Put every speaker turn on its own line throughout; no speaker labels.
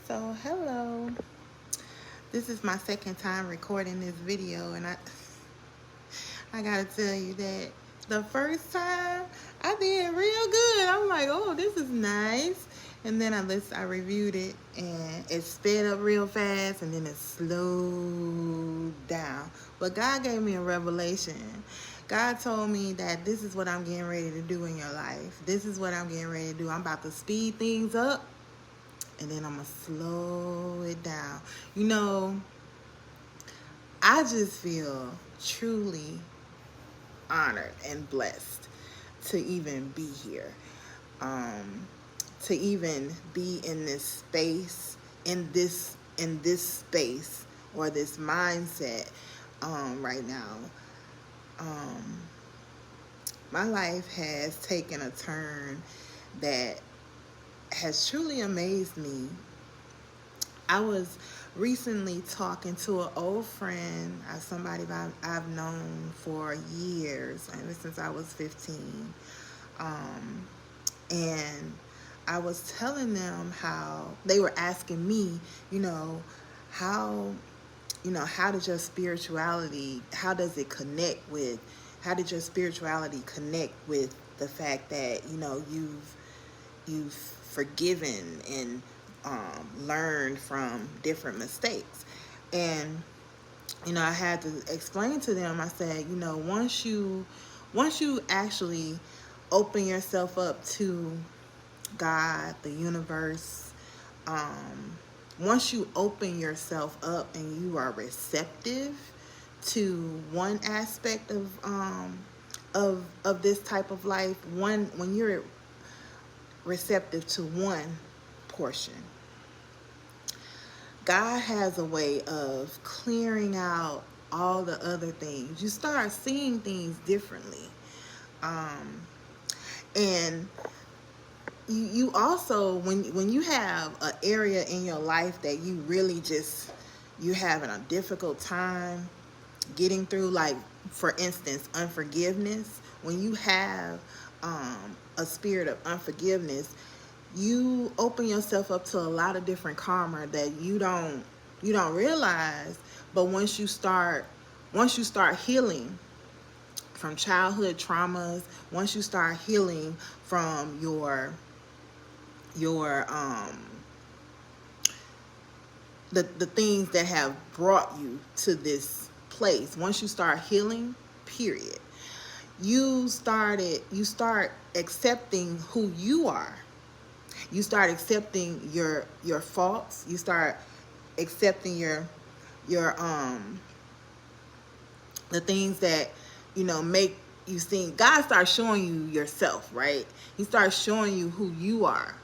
So hello, this is my second time recording this video, and I gotta tell you that the first time I did real good. I'm like, oh, this is nice. And then I reviewed it, and it sped up real fast, and then it slowed down. But God gave me a revelation. God told me that this is what I'm getting ready to do in your life. This is what I'm getting ready to do. I'm about to speed things up, and then I'm going to slow it down. You know, I just feel truly honored and blessed to even be here, to even be in this space, in this space or this mindset right now. Um, my life has taken a turn that has truly amazed me. I was recently talking to an old friend, somebody I've known for years, ever since I was 15. Um, and I was telling them how they were asking me, you know, how, how does your spirituality, how did your spirituality connect with the fact that, you've forgiven and learned from different mistakes. And I had to explain to them. I said, once you actually open yourself up to God, the universe, once you open yourself up and you are receptive to one aspect of this type of life, when you're receptive to one portion, God has a way of clearing out all the other things. You start seeing things differently. And you also, when you have an area in your life that you really you're having a difficult time getting through, like, for instance, unforgiveness. When you have a spirit of unforgiveness, you open yourself up to a lot of different karma that you don't realize. But once you start healing from childhood traumas, once you start healing from your the things that have brought you to this place, once you start healing, period, you start accepting who you are. You start accepting your faults. You start accepting your the things that make you think. God starts showing you yourself, right? He starts showing you who you are.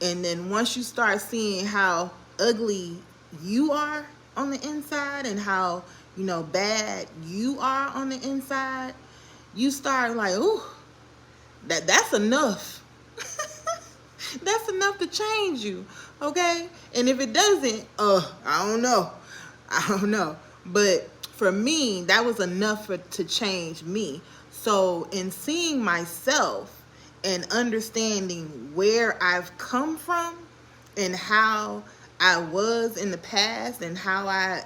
And then once you start seeing how ugly you are on the inside, and how bad you are on the inside, you start like, ooh, that's enough. That's enough to change you, okay? And if it doesn't, I don't know. But for me, that was enough to change me. So in seeing myself and understanding where I've come from and how I was in the past and how I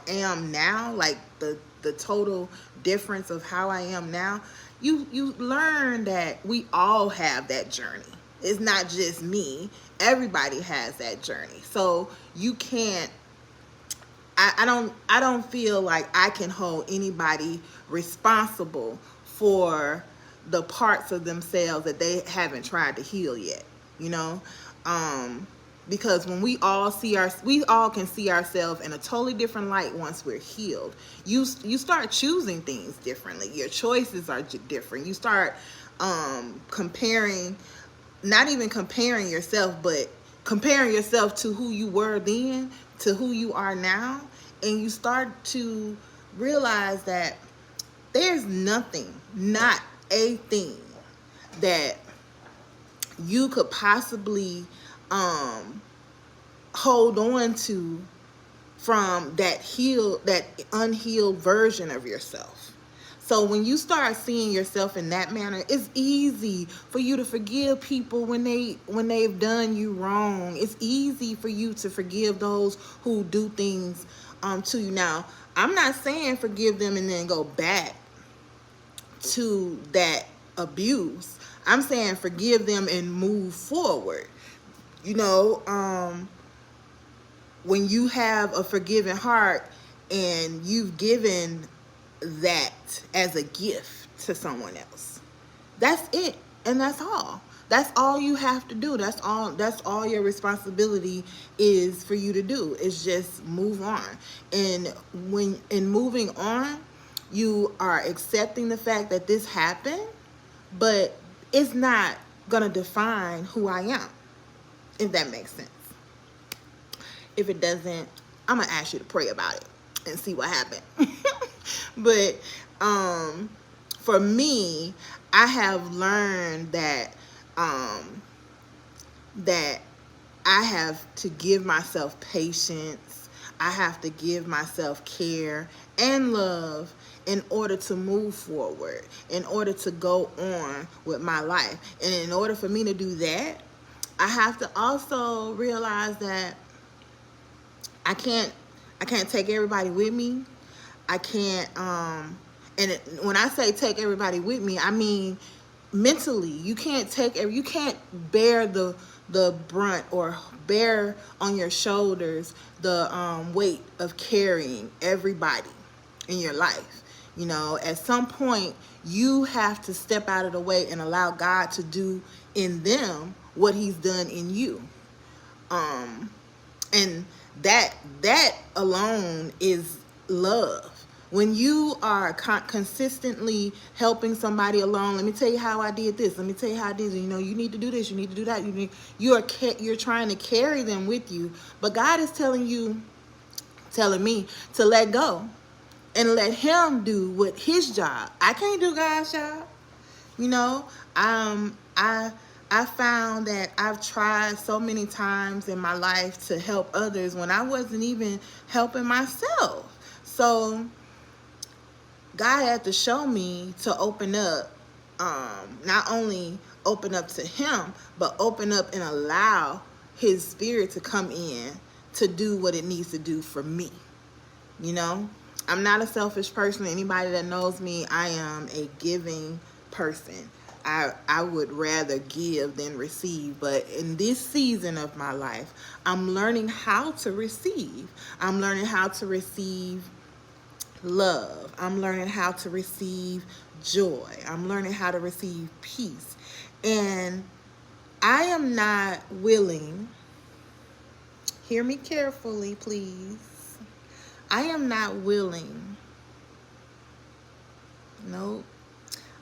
am now, like the total difference of how I am now, you learn that we all have that journey. It's not just me. Everybody has that journey. So you can't. I don't feel like I can hold anybody responsible for the parts of themselves that they haven't tried to heal yet. You know, because when we all can see ourselves in a totally different light once we're healed. You start choosing things differently. Your choices are different. You start comparing, not even comparing yourself, but comparing yourself to who you were then to who you are now. And you start to realize that there's nothing, not a thing, that you could possibly hold on to from that unhealed version of yourself. So when you start seeing yourself in that manner, it's easy for you to forgive people when they've done you wrong. It's easy for you to forgive those who do things to you. Now, I'm not saying forgive them and then go back to that abuse. I'm saying forgive them and move forward. You know, when you have a forgiving heart and you've given that as a gift to someone else, that's it, and that's all. That's all you have to do. That's all your responsibility is for you to do, is just move on. And when in moving on, you are accepting the fact that this happened, but it's not gonna define who I am, if that makes sense. If it doesn't, I'm gonna ask you to pray about it and see what happened. But for me, I have learned that that I have to give myself patience. I have to give myself care and love in order to move forward, in order to go on with my life. And in order for me to do that, I have to also realize that I can't take everybody with me. I can't when I say take everybody with me, I mean mentally. You can't bear the brunt or bear on your shoulders the weight of carrying everybody in your life. You know, at some point you have to step out of the way and allow God to do in them what he's done in you. And that alone is love. When you are consistently helping somebody along, let me tell you how I did this. Let me tell you how I did it. You know, you need to do this. You need to do that. You're trying to carry them with you, but God is telling me to let go and let him do what his job. I can't do God's job. You know, I found that I've tried so many times in my life to help others when I wasn't even helping myself. So God had to show me to open up, not only open up to him, but open up and allow his spirit to come in to do what it needs to do for me. You know, I'm not a selfish person. Anybody that knows me, I am a giving person. I would rather give than receive. But in this season of my life, I'm learning how to receive. I'm learning how to receive love. I'm learning how to receive joy. I'm learning how to receive peace. And I am not willing, hear me carefully, please. I am not willing, nope,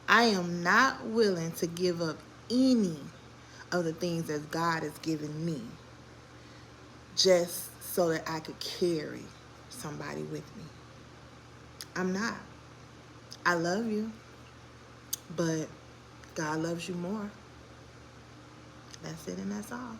I am not willing to give up any of the things that God has given me just so that I could carry somebody with me. I'm not. I love you, but God loves you more. That's it and that's all.